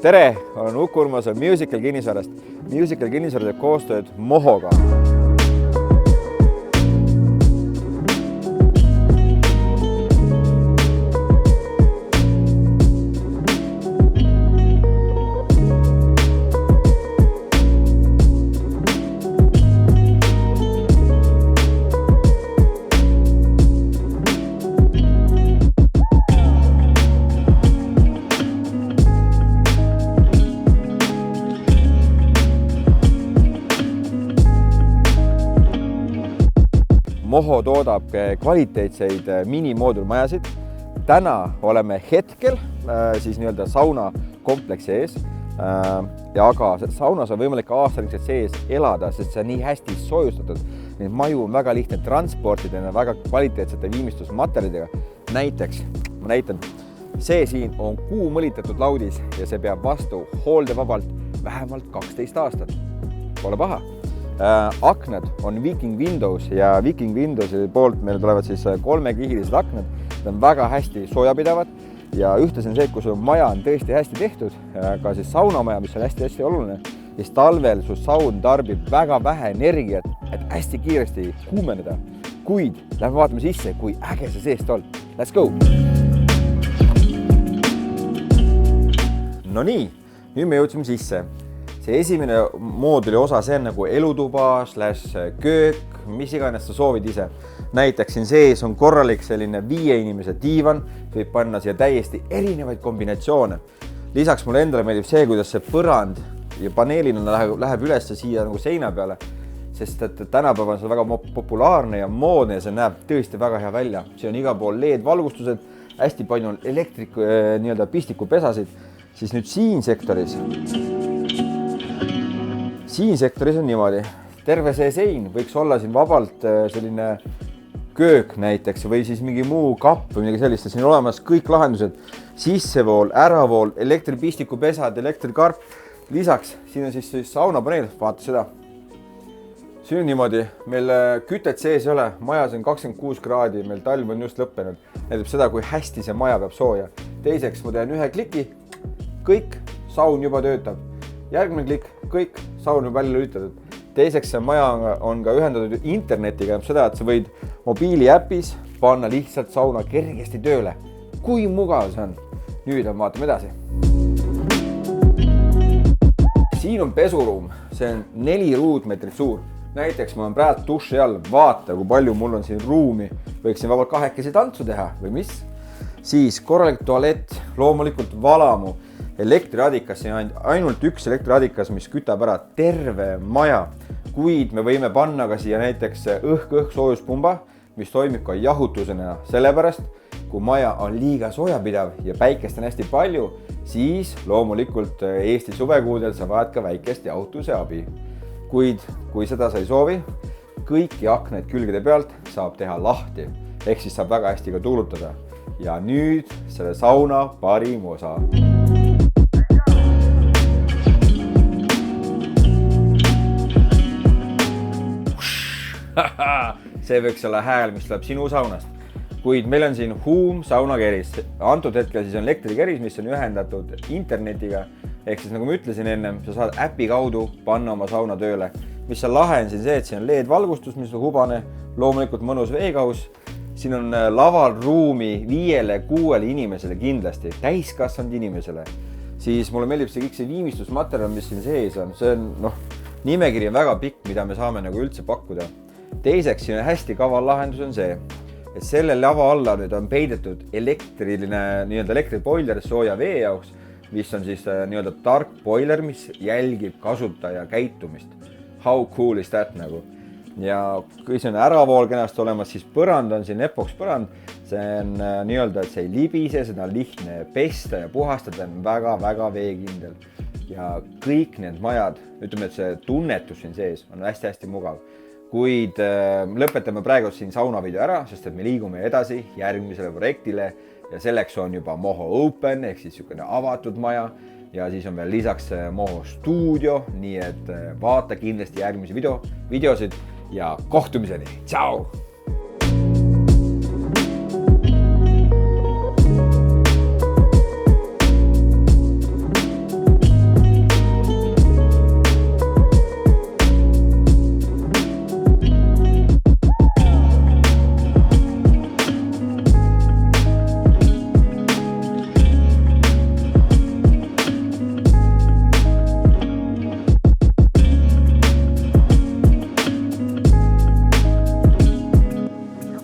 Tere, olen Uku Urmas Musical Kinnisvarast. Musical Kinnisvara teeb koostööd Mohoga. Moho toodab kvaliteetseid minimoodulmajasid. Täna oleme hetkel siis nii-öelda sauna kompleksi ees. Aga saunas on võimalik aastaringselt sees elada, sest see on nii hästi soojustatud. Neid maju on väga lihtne transportida väga kvaliteetsete viimistlusmaterjalidega. Näiteks, ma näitan, see siin on kuumõlitatud laudis ja see peab vastu hooldevabalt vähemalt 12 aastat. Pole paha. Aknad on Viking Windows ja Viking Windowsi poolt meil tulevad siis 3-kihilised aknad. Need on väga hästi soojapidavad ja ühtlasi on see, et kui su maja on tõesti hästi tehtud, ka siis saunamaja, mis on hästi oluline, siis talvel su saun tarbib väga vähe energiat, et hästi kiiresti kuumeneda. Kuid lähme vaatame sisse, kui äge see seest on. Let's go! No nii, nüüd me jõudsime sisse. See esimene mooduli osa, see on nagu elutuba, köök, mis iganes sa soovid ise. Näiteks siin sees on korralik selline 5 inimese diivan, võib panna siia täiesti erinevaid kombinatsioone. Lisaks mulle endale meeldib see, kuidas see põrand ja paneelina läheb üles siia nagu seina peale, sest et tänapäeval on see väga populaarne ja moodne ja see näeb tõesti väga hea välja. See on igal pool LED-valgustused, hästi palju on nii-öelda pistikupesasid, siis nüüd siin sektoris on niimoodi. Terve see sein võiks olla siin vabalt selline köök näiteks või siis mingi muu kapp või midagi sellist. Siin on olemas kõik lahendused. Sissevool, äravool, elektripistikupesad, elektrikarp. Lisaks siin on siis saunapaneel, vaata seda. Siin on niimoodi, meil kütet sees ei ole, majas on 26 kraadi, meil talv on just lõppenud. Näitab seda, kui hästi see maja peab sooja. Teiseks ma teen ühe kliki, kõik, saun juba töötab. Järgmine klikk, kõik, saun on välja lülitatud. Teiseks see maja on ka ühendatud internetiga, seda, et sa võid mobiiliäpis panna lihtsalt sauna kergesti tööle. Kui mugav see on? Nüüd vaatame edasi. Siin on pesuruum, see on 4 ruutmeetrit suur. Näiteks ma olen praegu duši all, vaata, kui palju mul on siin ruumi. Võiksin vabalt 2 tantsu teha või mis? Siis korralik tualett, loomulikult valamu. Elektriadikas, see on ainult üks elektriadikas, mis kütab ära terve maja, kuid me võime panna ka siia näiteks õhk soojuspumba, mis toimib ka jahutusena. Sellepärast, kui maja on liiga soojapidav ja päikest on hästi palju, siis loomulikult Eesti suvekuudel sa vajad ka väikest jahutuse abi. Kuid kui seda sa ei soovi, kõiki aknaid külgede pealt saab teha lahti, ehk siis saab väga hästi ka tuulutada. Ja nüüd selle sauna parim osa. See võiks olla hääl, mis tuleb sinu saunast. Kuid meil on siin huum saunakeris. Antud hetkel siis on elektrikeris, mis on ühendatud internetiga. Ehk siis nagu ma ütlesin enne, sa saad äpi kaudu panna oma sauna tööle. Mis on lahe on siin see, et siin on LED-valgustus, mis on hubane, loomulikult mõnus veekaus. Siin on laval ruumi 5-6 inimesele kindlasti, täiskasvanud inimesele. Siis mulle meeldib see kõik see viimistlusmaterjal, mis siin sees on. See on nimekiri väga pikk, mida me saame nagu üldse pakkuda. Teiseks, siin on hästi kaval lahendus on see, et selle lava alla nüüd on peidetud elektriboiler sooja vee jaoks, mis on siis nii-öelda tark boiler, mis jälgib kasutaja käitumist. How cool is that nagu? Ja kui see on äravool kenasti olemas, siis põrand on siin epoks põrand. See on nii-öelda, et see ei libise, seda on lihtne pesta ja puhastada on väga veekindel. Ja kõik need majad, ütleme, et see tunnetus siin sees on hästi mugav. Kuid lõpetame praegu siin saunavideo ära, sest et me liigume edasi järgmisele projektile ja selleks on juba Moho Open ehk siis niisugune avatud maja ja siis on veel lisaks Moho stuudio, nii et vaata kindlasti järgmisi videosid ja kohtumiseni. Tšau!